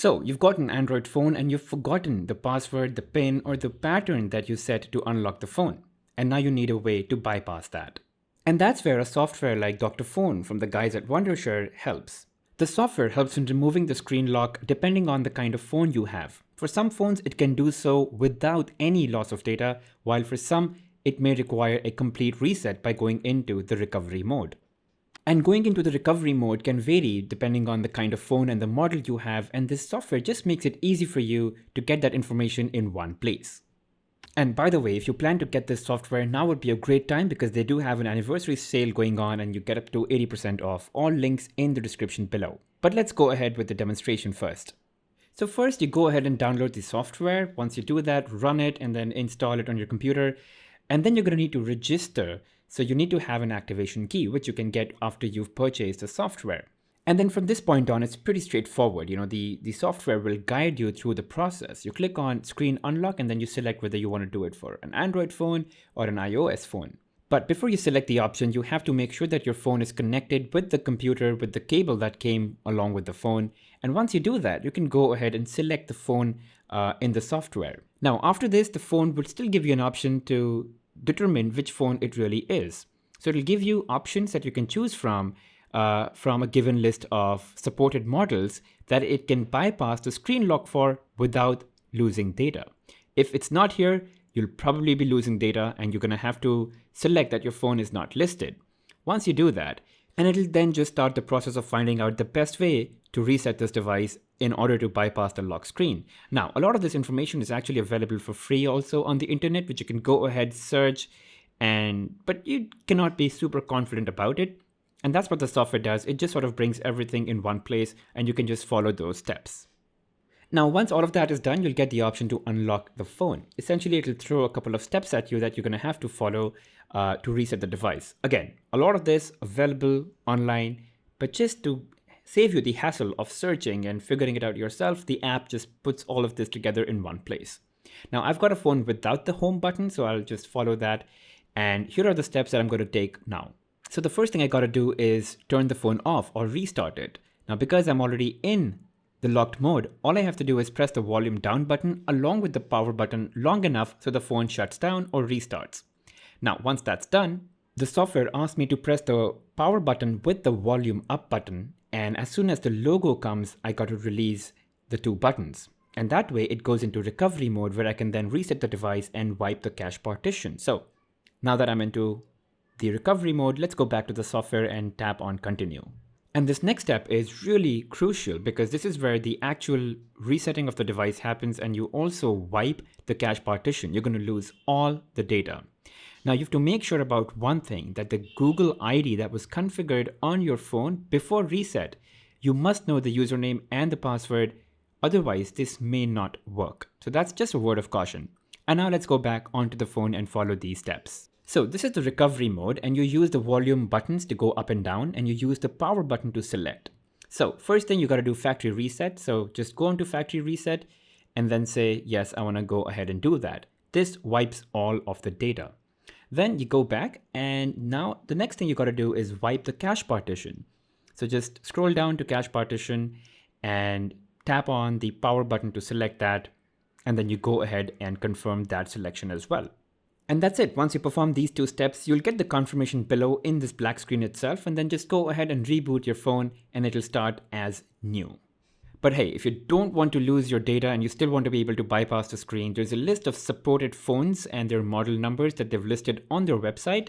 So you've got an Android phone and you've forgotten the password, the PIN, or the pattern that you set to unlock the phone. And now you need a way to bypass that. And that's where a software like Dr.Fone from the guys at Wondershare helps. The software helps in removing the screen lock depending on the kind of phone you have. For some phones, it can do so without any loss of data, while for some, it may require a complete reset by going into the recovery mode. And going into the recovery mode can vary depending on the kind of phone and the model you have, and this software just makes it easy for you to get that information in one place. And by the way, if you plan to get this software, now would be a great time because they do have an anniversary sale going on and you get up to 80% off. All links in the description below. But let's go ahead with the demonstration first. So first you go ahead and download the software. Once you do that, run it and then install it on your computer. And then you're going to need to register. So you need to have an activation key, which you can get after you've purchased the software. And then from this point on, it's pretty straightforward. The software will guide you through the process. You click on screen unlock and then you select whether you want to do it for an Android phone or an iOS phone. But before you select the option, you have to make sure that your phone is connected with the computer with the cable that came along with the phone. And once you do that, you can go ahead and select the phone in the software. Now, after this, the phone will still give you an option to determine which phone it really is. So it'll give you options that you can choose from a given list of supported models that it can bypass the screen lock for without losing data. If it's not here, you'll probably be losing data and you're going to have to select that your phone is not listed. Once you do that, and it'll then just start the process of finding out the best way to reset this device in order to bypass the lock screen. Now, a lot of this information is actually available for free also on the internet, which you can go ahead, search, but you cannot be super confident about it. And that's what the software does. It just sort of brings everything in one place and you can just follow those steps. Now, once all of that is done, you'll get the option to unlock the phone. Essentially, it'll throw a couple of steps at you that you're going to have to follow to reset the device. Again, a lot of this available online, but just to save you the hassle of searching and figuring it out yourself, the app just puts all of this together in one place. Now, I've got a phone without the home button, so I'll just follow that. And here are the steps that I'm going to take now. So the first thing I got to do is turn the phone off or restart it. Now, because I'm already in the locked mode, all I have to do is press the volume down button along with the power button long enough so the phone shuts down or restarts. Now, once that's done, the software asks me to press the power button with the volume up button. And as soon as the logo comes, I got to release the two buttons. And that way it goes into recovery mode where I can then reset the device and wipe the cache partition. So now that I'm into the recovery mode, let's go back to the software and tap on continue. And this next step is really crucial because this is where the actual resetting of the device happens and you also wipe the cache partition. You're going to lose all the data. Now you have to make sure about one thing, that the Google ID that was configured on your phone before reset, you must know the username and the password, otherwise this may not work. So that's just a word of caution. And now let's go back onto the phone and follow these steps. So this is the recovery mode and you use the volume buttons to go up and down and you use the power button to select. So first thing you got to do factory reset. So just go into factory reset and then say, yes, I want to go ahead and do that. This wipes all of the data. Then you go back and now the next thing you got to do is wipe the cache partition. So just scroll down to cache partition and tap on the power button to select that. And then you go ahead and confirm that selection as well. And that's it. Once you perform these two steps, you'll get the confirmation below in this black screen itself, and then just go ahead and reboot your phone and it'll start as new. But hey, if you don't want to lose your data and you still want to be able to bypass the screen, there's a list of supported phones and their model numbers that they've listed on their website.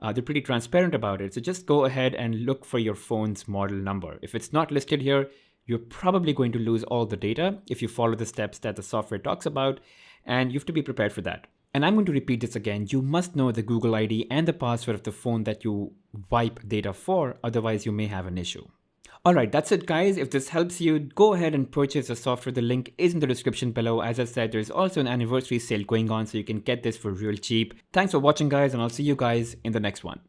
They're pretty transparent about it. So just go ahead and look for your phone's model number. If it's not listed here, you're probably going to lose all the data if you follow the steps that the software talks about, and you have to be prepared for that. And I'm going to repeat this again. You must know the Google ID and the password of the phone that you wipe data for, otherwise you may have an issue. Alright, that's it guys. If this helps you, go ahead and purchase the software. The link is in the description below. As I said, there's also an anniversary sale going on, so you can get this for real cheap. Thanks for watching guys, and I'll see you guys in the next one.